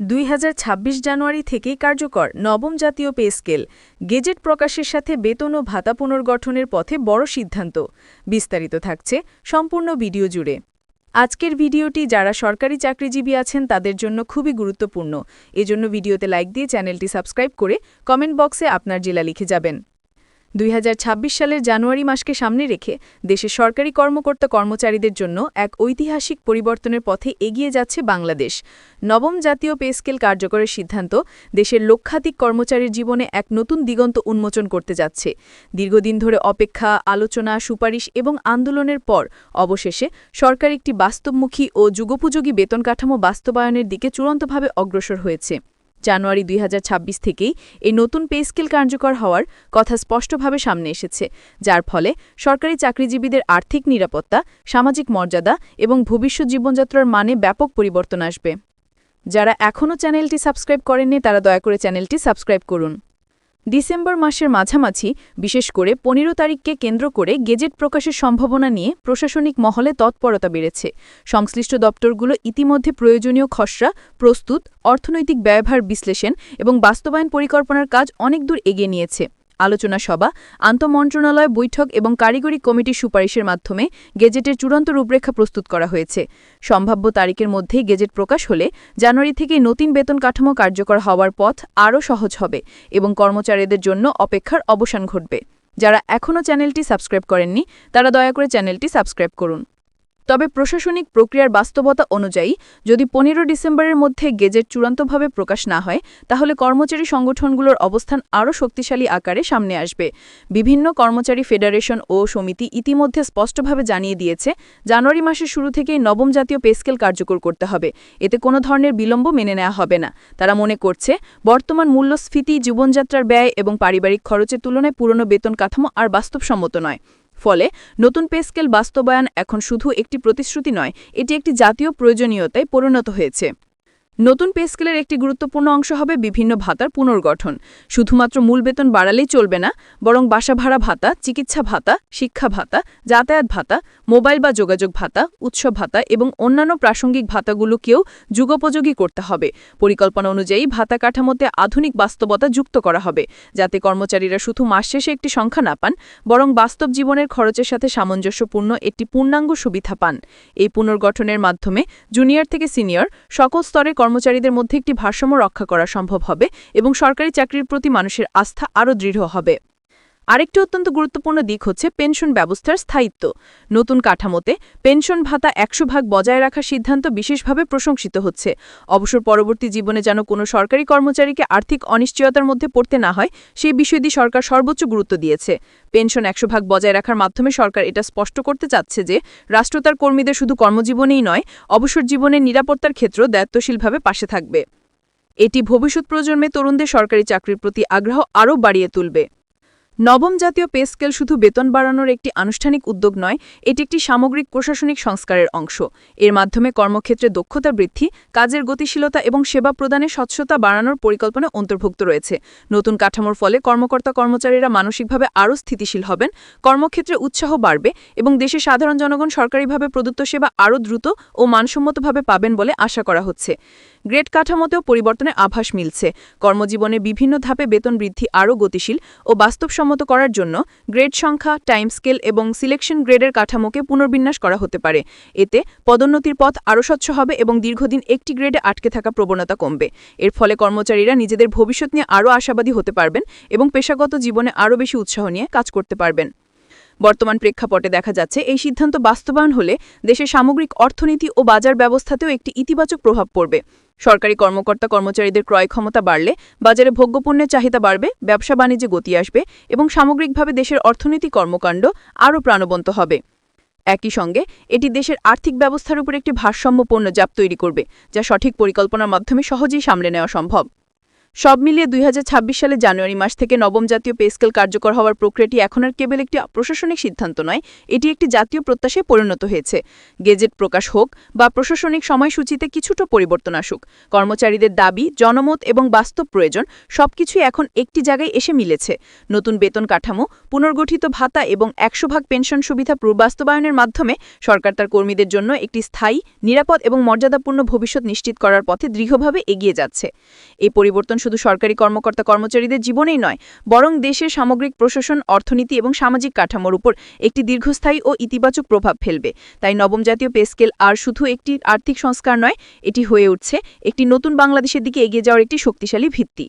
২০২৬ জানুয়ারি থেকেই কার্যকর নবম জাতীয় পে স্কেল। গেজেট প্রকাশের সাথে বেতন ও ভাতা পুনর্গঠনের পথে বড় সিদ্ধান্ত। বিস্তারিত থাকছে সম্পূর্ণ ভিডিও জুড়ে। আজকের ভিডিওটি যারা সরকারি চাকরিজীবী আছেন তাদের জন্য খুবই গুরুত্বপূর্ণ। এজন্য ভিডিওতে লাইক দিয়ে চ্যানেলটি সাবস্ক্রাইব করে কমেন্ট বক্সে আপনার জেলা লিখে যাবেন। ২০২৬ সালের জানুয়ারি মাসকে সামনে রেখে দেশের সরকারি কর্মকর্তা-কর্মচারীদের জন্য এক ঐতিহাসিক পরিবর্তনের পথে এগিয়ে যাচ্ছে বাংলাদেশ। নবম জাতীয় পে স্কেল কার্যকরের সিদ্ধান্ত দেশের লক্ষাধিক কর্মচারীর জীবনে এক নতুন দিগন্ত উন্মোচন করতে যাচ্ছে। দীর্ঘদিন ধরে অপেক্ষা, আলোচনা, সুপারিশ এবং আন্দোলনের পর অবশেষে সরকার একটি বাস্তবমুখী ও যুগোপযোগী বেতন কাঠামো বাস্তবায়নের দিকে চূড়ান্তভাবে অগ্রসর হয়েছে। জানুয়ারি ২০২৬ থেকেই এই নতুন পে স্কেল কার্যকর হওয়ার কথা স্পষ্টভাবে সামনে এসেছে, যার ফলে সরকারি চাকরিজীবীদের আর্থিক নিরাপত্তা, সামাজিক মর্যাদা এবং ভবিষ্যৎ জীবনযাত্রার মানে ব্যাপক পরিবর্তন আসবে। যারা এখনও চ্যানেলটি সাবস্ক্রাইব করেননি তারা দয়া করে চ্যানেলটি সাবস্ক্রাইব করুন। ডিসেম্বর মাসের মাঝামাঝি বিশেষ করে ১৫ তারিখকে কেন্দ্র করে গেজেট প্রকাশের সম্ভাবনা নিয়ে প্রশাসনিক মহলে তৎপরতা বেড়েছে। সংশ্লিষ্ট দপ্তরগুলো ইতিমধ্যে প্রয়োজনীয় খসড়া প্রস্তুত, অর্থনৈতিক ব্যয়ভার বিশ্লেষণ এবং বাস্তবায়ন পরিকল্পনার কাজ অনেক দূর এগিয়ে নিয়েছে। আলোচনা সভা, আন্তঃমন্ত্রণালয় বৈঠক এবং কারিগরি কমিটির সুপারিশের মাধ্যমে গেজেটের চূড়ান্ত রূপরেখা প্রস্তুত করা হয়েছে। সম্ভাব্য তারিখের মধ্যেই গেজেট প্রকাশ হলে জানুয়ারি থেকেই নতুন বেতন কাঠামো কার্যকর হওয়ার পথ আরও সহজ হবে এবং কর্মচারীদের জন্য অপেক্ষার অবসান ঘটবে। যারা এখনও চ্যানেলটি সাবস্ক্রাইব করেননি তারা দয়া করে চ্যানেলটি সাবস্ক্রাইব করুন। তবে প্রশাসনিক প্রক্রিয়ার বাস্তবতা অনুযায়ী যদি ১৫ ডিসেম্বরের মধ্যে গেজেট চূড়ান্তভাবে প্রকাশ না হয় তাহলে কর্মচারী সংগঠনগুলোর অবস্থান আরও শক্তিশালী আকারে সামনে আসবে। বিভিন্ন কর্মচারী ফেডারেশন ও সমিতি ইতিমধ্যে স্পষ্টভাবে জানিয়ে দিয়েছে জানুয়ারি মাসের শুরু থেকেই নবম জাতীয় পে স্কেল কার্যকর করতে হবে। এতে কোনো ধরনের বিলম্ব মেনে নেওয়া হবে না। তারা মনে করছে বর্তমান মূল্যস্ফীতি, জীবনযাত্রার ব্যয় এবং পারিবারিক খরচের তুলনায় পুরনো বেতন কাঠামো আর বাস্তবসম্মত নয়। ফলে নতুন পে স্কেল বাস্তবায়ন এখন শুধু একটি প্রতিশ্রুতি নয়, এটি একটি জাতীয় প্রয়োজনীয়তায় পরিণত হয়েছে। নতুন পে স্কেলের একটি গুরুত্বপূর্ণ অংশ হবে বিভিন্ন ভাতার পুনর্গঠন। শুধুমাত্র মূল বেতন বাড়ালেই চলবে না, বরং বাসা ভাড়া ভাতা, চিকিৎসা ভাতা, শিক্ষা ভাতা, যাতায়াত ভাতা, মোবাইল বা যোগাযোগ ভাতা, উৎসব ভাতা এবং অন্যান্য প্রাসঙ্গিক ভাতাগুলোকেও যুগোপযোগী করতে হবে। পরিকল্পনা অনুযায়ী ভাতা কাঠামোতে আধুনিক বাস্তবতা যুক্ত করা হবে, যাতে কর্মচারীরা শুধু মাস শেষে একটি সংখ্যা না পান, বরং বাস্তব জীবনের খরচের সাথে সামঞ্জস্যপূর্ণ একটি পূর্ণাঙ্গ সুবিধা পান। এই পুনর্গঠনের মাধ্যমে জুনিয়র থেকে সিনিয়র সকল স্তরে কর্মচারীদের মধ্যে একটি ভারসাম্য রক্ষা করা সম্ভব হবে এবং সরকারি চাকরির প্রতি মানুষের আস্থা আরও দৃঢ় হবে। আরেকটি অত্যন্ত গুরুত্বপূর্ণ দিক হচ্ছে পেনশন ব্যবস্থার স্থায়িত্ব। নতুন কাঠামোতে পেনশন ভাতা ১০০% বজায় রাখার সিদ্ধান্ত বিশেষভাবে প্রশংসিত হচ্ছে। অবসর পরবর্তী জীবনে যেন কোনো সরকারি কর্মচারীকে আর্থিক অনিশ্চয়তার মধ্যে পড়তে না হয় সেই বিষয়টি সরকার সর্বোচ্চ গুরুত্ব দিয়েছে। পেনশন ১০০% বজায় রাখার মাধ্যমে সরকার এটা স্পষ্ট করতে চাচ্ছে যে রাষ্ট্র তার কর্মীদের শুধু কর্মজীবনেই নয়, অবসর জীবনের নিরাপত্তার ক্ষেত্রেও দায়িত্বশীলভাবে পাশে থাকবে। এটি ভবিষ্যৎ প্রজন্মে তরুণদের সরকারি চাকরির প্রতি আগ্রহ আরও বাড়িয়ে তুলবে। নবম জাতীয় পে স্কেল শুধু বেতন বাড়ানোর একটি আনুষ্ঠানিক উদ্যোগ নয়, এটি একটি সামগ্রিক প্রশাসনিক সংস্কারের অংশ। এর মাধ্যমে কর্মক্ষেত্রে দক্ষতা বৃদ্ধি, কাজের গতিশীলতা এবং সেবা প্রদানে স্বচ্ছতা বাড়ানোর পরিকল্পনা অন্তর্ভুক্ত রয়েছে। নতুন কাঠামোর ফলে কর্মকর্তা-কর্মচারীরা মানসিকভাবে আরও স্থিতিশীল হবেন, কর্মক্ষেত্রে উৎসাহ বাড়বে এবং দেশের সাধারণ জনগণ সরকারিভাবে প্রদত্ত সেবা আরও দ্রুত ও মানসম্মতভাবে পাবেন বলে আশা করা হচ্ছে। গ্রেড কাঠামোতেও পরিবর্তনের আভাস মিলছে। কর্মজীবনে বিভিন্ন ধাপে বেতন বৃদ্ধি আরও গতিশীল ও বাস্তবসম্মত করার জন্য গ্রেড সংখ্যা, টাইম স্কেল এবং সিলেকশন গ্রেডের কাঠামোকে পুনর্বিন্যাস করা হতে পারে। এতে পদোন্নতির পথ আরও স্বচ্ছ হবে এবং দীর্ঘদিন একটি গ্রেডে আটকে থাকা প্রবণতা কমবে। এর ফলে কর্মচারীরা নিজেদের ভবিষ্যৎ নিয়ে আরও আশাবাদী হতে পারবেন এবং পেশাগত জীবনে আরও বেশি উৎসাহ নিয়ে কাজ করতে পারবেন। বর্তমান প্রেক্ষাপটে দেখা যাচ্ছে এই সিদ্ধান্ত বাস্তবায়ন হলে দেশের সামগ্রিক অর্থনীতি ও বাজার ব্যবস্থাতেও একটি ইতিবাচক প্রভাব পড়বে। সরকারি কর্মকর্তা-কর্মচারীদের ক্রয় ক্ষমতা বাড়লে বাজারে ভোগ্যপণ্যের চাহিদা বাড়বে, ব্যবসা বাণিজ্যে গতি আসবে এবং সামগ্রিকভাবে দেশের অর্থনৈতিক কর্মকাণ্ড আরও প্রাণবন্ত হবে। একই সঙ্গে এটি দেশের আর্থিক ব্যবস্থার উপর একটি ভারসাম্যপূর্ণ চাপ তৈরি করবে, যা সঠিক পরিকল্পনার মাধ্যমে সহজেই সামলে নেওয়া সম্ভব। সব মিলিয়ে 2026 সালে জানুয়ারি মাস থেকে নবম জাতীয় পে স্কেল কার্যকর হওয়ার প্রক্রিয়াটি এখন আর কেবল একটি প্রশাসনিক সিদ্ধান্ত নয়, এটি একটি জাতীয় প্রত্যাশায় পরিণত হয়েছে। গেজেট প্রকাশ হোক বা প্রশাসনিক সময়সূচিতে কিছুটা পরিবর্তন আসুক, কর্মচারীদের দাবি, জনমত এবং বাস্তব প্রয়োজন সবকিছুই এখন একটি জায়গায় এসে মিলেছে। নতুন বেতন কাঠামো, পুনর্গঠিত ভাতা এবং 100% পেনশন সুবিধা বাস্তবায়নের মাধ্যমে সরকার তার কর্মীদের জন্য একটি স্থায়ী, নিরাপদ এবং মর্যাদাপূর্ণ ভবিষ্যৎ নিশ্চিত করার পথে দৃঢ়ভাবে এগিয়ে যাচ্ছে। এই পরিবর্তন শুধু সরকারি কর্মচারীদের জীবনেই নয়, বরং দেশের সামগ্রিক প্রশাসন, অর্থনীতি এবং সামাজিক কাঠামোর উপর একটি দীর্ঘস্থায়ী ও ইতিবাচক প্রভাব ফেলবে। তাই নবম জাতীয় পে স্কেল আর শুধু একটি আর্থিক সংস্কার নয়, এটি হয়ে উঠছে একটি নতুন বাংলাদেশের দিকে এগিয়ে যাওয়ার একটি শক্তিশালী ভিত্তি।